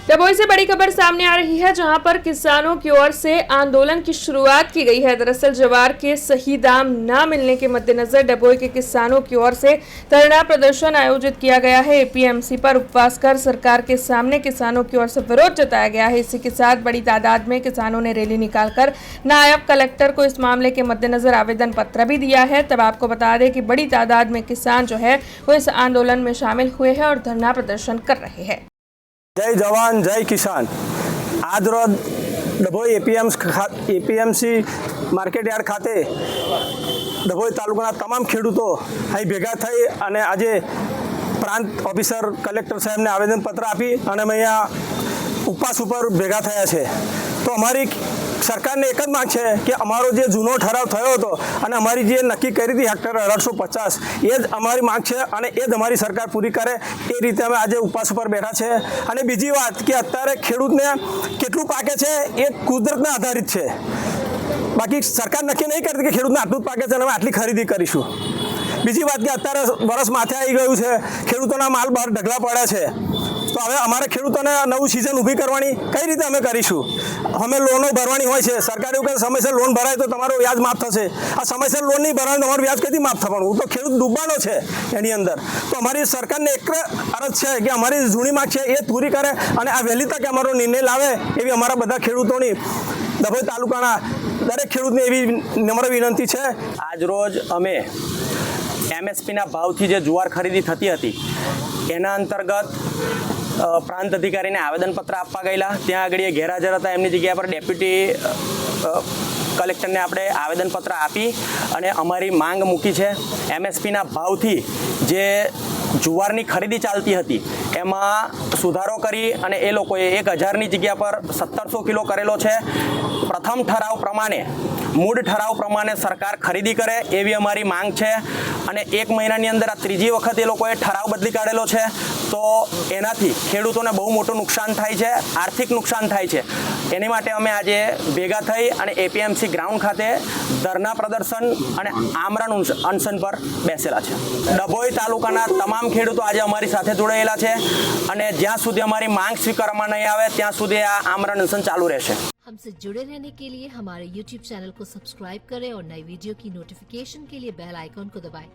डभोई से बड़ी खबर सामने आ रही है, जहां पर किसानों की ओर से आंदोलन की शुरुआत की गई है। दरअसल ज्वार के सही दाम न मिलने के मद्देनजर डभोई के किसानों की ओर से धरना प्रदर्शन आयोजित किया गया है। एपीएमसी पर उपवास कर सरकार के सामने किसानों की ओर से विरोध जताया गया है। इसी के साथ बड़ी तादाद में किसानों ने रैली निकालकर नायब कलेक्टर को इस मामले के मद्देनजर आवेदन पत्र भी दिया है। तब आपको बता दें कि बड़ी तादाद में किसान जो है वो इस आंदोलन में शामिल हुए हैं और धरना प्रदर्शन कर रहे हैं। जय जवान जय किसान। आज रोज डभोई एपीएमसी मार्केट यार्ड खाते डभोई तालुकाना तमाम खेडूतो અહીં ભેગા થઈ અને આજે પ્રાંત ઓફિસર કલેક્ટર સાહેબને આવેદનપત્ર આપી અને અમે અહીંયા ઉપવાસ ઉપર ભેગા થયા છે। તો અમારી સરકારને એક જ માંગ છે કે અમારો જે જૂનો ઠરાવ થયો હતો અને અમારી જે નક્કી કરી હતી હેક્ટર 1850 એ જ અમારી માંગ છે અને એ જ અમારી સરકાર પૂરી કરે એ રીતે અમે આજે ઉપવાસ ઉપર બેઠા છે। અને બીજી વાત કે અત્યારે ખેડૂતને કેટલું પાકે છે એ કુદરતના આધારિત છે, બાકી સરકાર નક્કી નહીં કરતી કે ખેડૂતને આટલું જ પાકે છે અને અમે આટલી ખરીદી કરીશું। બીજી વાત કે અત્યારે વરસ માથે આવી ગયું છે, ખેડૂતોના માલ બહાર ઢગલા પડ્યા છે, તો હવે અમારે ખેડૂતોને નવું સિઝન ઊભી કરવાની કઈ રીતે અમે કરીશું? અમે લોનો ભરવાની હોય છે, સરકાર એવું કહે સમયસર લોન ભરાય તો તમારું વ્યાજ માફ થશે। આ સમયસર લોન નહીં ભરાય તમારું વ્યાજ કદી માફ થવાનું? તો ખેડૂત ડૂબવાનો છે એની અંદર। તો અમારી સરકારને એક અરજ છે કે અમારી જૂની માંગ છે એ પૂરી કરે અને આ વહેલી તકે અમારો નિર્ણય લાવે એવી અમારા બધા ખેડૂતોની ડભોઈ તાલુકાના દરેક ખેડૂતને એવી નમ્ર વિનંતી છે। આજ રોજ અમે એમએસપીના ભાવથી જે જુવાર ખરીદી થતી હતી એના અંતર્ગત પ્રાંત અધિકારીને આવેદનપત્ર આપવા ગયેલા। ત્યાં આગળ એ ગેરહાજર હતા, એમની જગ્યા પર ડેપ્યુટી કલેક્ટરને આપણે આવેદનપત્ર આપી અને અમારી માંગ મૂકી છે। એમએસપીના ભાવથી જે જુવારની ખરીદી ચાલતી હતી એમાં સુધારો કરી અને એ લોકોએ 1000ની જગ્યા પર 1700 કિલો કરેલો છે। પ્રથમ ઠરાવ પ્રમાણે મૂળ ઠરાવ પ્રમાણે સરકાર ખરીદી કરે એવી અમારી માંગ છે અને 1 મહિનાની અંદર આ ત્રીજી વખત એ લોકોએ ઠરાવ બદલી કાઢેલો છે, તો એનાથી ખેડૂતોને બહુ મોટું નુકસાન થાય છે, આર્થિક નુકસાન થાય છે। એની માટે અમે આજે ભેગા થઈ અને એપીએમસી ગ્રાઉન્ડ ખાતે ધરના પ્રદર્શન અને આમરણ અનશન પર બેસેલા છે। ડભોઈ તાલુકાના તમામ ખેડૂતો આજે અમારી સાથે જોડાયેલા છે અને જ્યાં સુધી અમારી માંગ સ્વીકારવામાં નહીં આવે ત્યાં સુધી આ આમરણ અનશન ચાલુ રહેશે। हमसे जुड़े रहने के लिए हमारे YouTube चैनल को सब्सक्राइब करें और नई वीडियो की नोटिफिकेशन के लिए बेल आइकॉन को दबाएं।